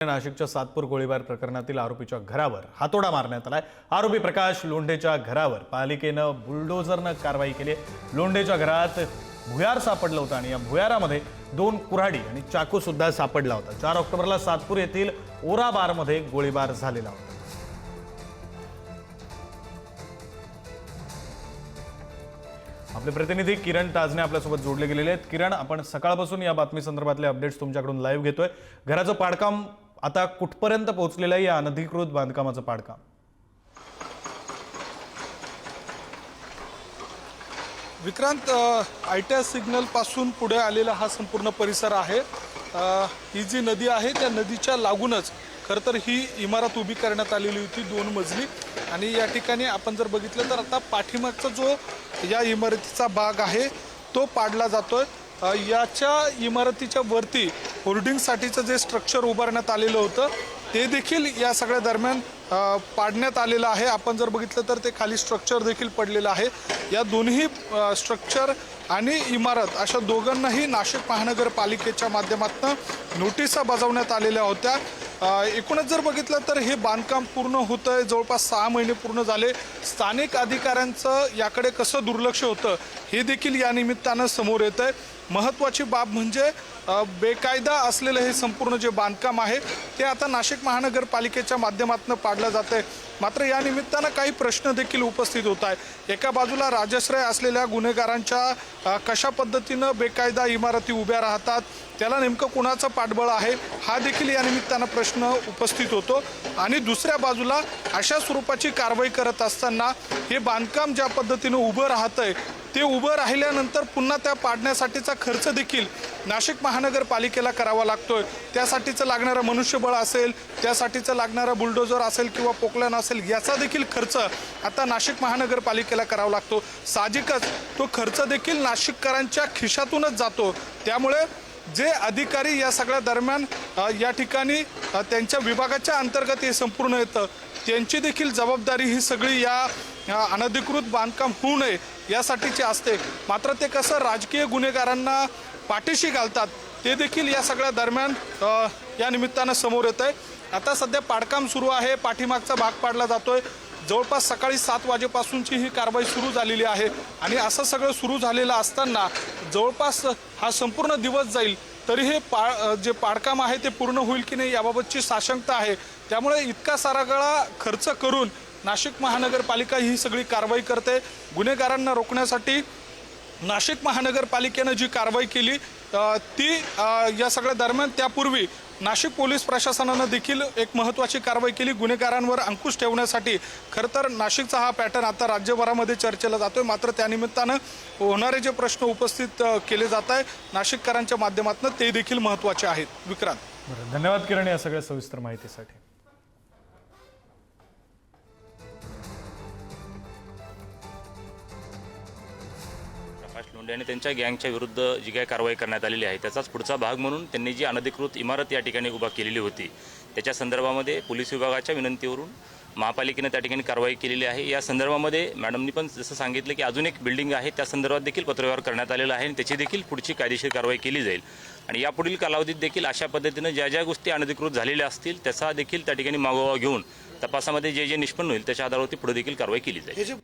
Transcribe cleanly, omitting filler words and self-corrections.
नाशिकच्या सातपूर गोळीबार प्रकरणातील आरोपीच्या घरावर हातोडा मारण्यात आलाय। आरोपी प्रकाश लोंढेच्या घरावर पालिकेनं बुलडोझरनं कारवाई केली। लोंढेच्या घरात भुयार सापडलं होतं आणि या भुयारामध्ये 2 कुऱ्हाडी आणि चाकू सुद्धा सापडला होता। 4 ऑक्टोबरला सातपूर येथील ओरा बारमध्ये गोळीबार झालेला होता। आपले प्रतिनिधी किरण ताजने आपल्यासोबत जोडले गेलेले आहेत। किरण, आपण सकाळपासून या बातमी संदर्भातले अपडेट्स तुमच्याकडून लाईव्ह घेतोय। घराचं पाडकाम आता कुठपर्यंत पोहोचलेलं आहे, या अनधिकृत बांधकामाचं पाडकाम? विक्रांत, ITS सिग्नल पासून पुढे आलेला हा संपूर्ण परिसर आहे। ही जी नदी आहे त्या नदीच्या लागूनच खरं तर ही इमारत उभी करण्यात आलेली होती, 2 मजली। आणि या ठिकाणी आपण जर बघितलं तर आता पाठीमागचा जो या इमारतीचा भाग आहे तो पाडला जातोय। याच्या इमारतीच्या वरती होर्डिंगसाठीचं जे स्ट्रक्चर उभारण्यात आलेलं होतं ते देखील या सगळ्या दरम्यान पाडण्यात आलेलं आहे। आपण जर बघितलं तर ते खाली स्ट्रक्चर देखील पडलेलं आहे। या दोन्ही स्ट्रक्चर आणि इमारत अशा दोघांनाही नाशिक महानगरपालिकेच्या माध्यमातून नोटिसा बजावण्यात आलेल्या होत्या। एकूणच जर बघितलं तर हे बांधकाम पूर्ण होतंय, जवळपास 6 महिने पूर्ण झाले। स्थानिक अधिकाऱ्यांचं याकडे कसं दुर्लक्ष होतं हे देखील या निमित्तानं समोर येतंय। महत्त्वाची बाब म्हणजे बेकायदा असलेलं हे संपूर्ण जे बांधकाम आहे ते आता नाशिक महानगरपालिकेच्या माध्यमातून पाडलं जातंय। मात्र या निमित्तानं काही प्रश्न देखील उपस्थित होत आहेत। एका बाजूला राजश्रय असलेल्या गुन्हेगारांच्या कशा पद्धतीनं बेकायदा इमारती उभ्या राहतात, त्याला नेमकं कुणाचं पाठबळ आहे हा देखील या निमित्तानं प्रश्न उपस्थित होतो। आणि दुसऱ्या बाजूला अशा स्वरूपाची कारवाई करत असताना हे बांधकाम ज्या पद्धतीनं उभं राहतंय ते उभं राहिल्यानंतर पुन्हा त्या पाडण्यासाठीचा खर्च देखील नाशिक महानगरपालिकेला करावा लागतोय। त्यासाठीचं लागणारं मनुष्यबळ असेल, त्यासाठीचं लागणारं बुलडोझर असेल किंवा पोकलॅन असेल, याचा देखील खर्च आता नाशिक महानगरपालिकेला करावा लागतो। साहजिकच तो खर्च देखील नाशिककरांच्या खिशातूनच जातो। त्यामुळे जे अधिकारी या सगळ्या दरम्यान या ठिकाणी त्यांच्या विभागाच्या अंतर्गत हे संपूर्ण येतं, त्यांची देखील जबाबदारी ही सगळी या अनधिकृत बांधकाम होऊ नये यासाठीची असते। मात्र ते कसं राजकीय गुन्हेगारांना पाठीशी घालतात ते देखील या सगळ्या दरम्यान या निमित्तानं समोर येत आहे। आता सध्या पाडकाम सुरू आहे, पाठीमागचा भाग पाडला जातोय। जवळपास सकाळी 7 वाजेपासूनची ही कारवाई सुरू झालेली आहे आणि असं सगळं सुरू झालेलं असताना जवळपास हा संपूर्ण दिवस जाईल तरी हे जे पाडकाम आहे ते पूर्ण होईल की नाही याबाबतची साशंकता आहे। त्यामुळे इतका सारा खर्च करून नाशिक महानगरपालिका ही सगळी कारवाई करते। गुन्हेगारांना रोखण्यासाठी नाशिक महानगरपालिकेनं जी कारवाई केली ती या सगळ्या दरम्यान त्यापूर्वी नाशिक पोलीस प्रशासनानं देखील एक महत्त्वाची कारवाई केली गुन्हेगारांवर अंकुश ठेवण्यासाठी। खरं तर नाशिकचा हा पॅटर्न आता राज्यभरामध्ये चर्चेला जातोय। मात्र त्यानिमित्तानं होणारे जे प्रश्न उपस्थित केले जात आहे नाशिककरांच्या माध्यमातून ते देखील महत्त्वाचे आहेत। विक्रांत, धन्यवाद किरण या सगळ्या सविस्तर माहितीसाठी। लोंढे आणि त्यांच्या गँगच्या विरुद्ध जी काही कारवाई करण्यात आलेली आहे त्याचाच पुढचा भाग म्हणून त्यांनी जी अनधिकृत इमारत या ठिकाणी उभा केलेली होती त्याच्या संदर्भामध्ये पोलीस विभागाच्या विनंतीवरून महापालिकेने त्या ठिकाणी कारवाई केलेली आहे। या संदर्भामध्ये मॅडमनी पण जसं सांगितलं की अजून एक बिल्डिंग आहे त्या संदर्भात देखील पत्रव्यवहार करण्यात आलेला आहे आणि त्याची देखील पुढची कायदेशीर कारवाई केली जाईल। आणि यापुढील कालावधीत देखील अशा पद्धतीनं ज्या ज्या गोष्टी अनधिकृत झालेल्या असतील त्याचा देखील त्या ठिकाणी मागोवा घेऊन तपासामध्ये जे जे निष्पन्न होईल त्याच्या आधारावरती पुढे देखील कारवाई केली जाईल।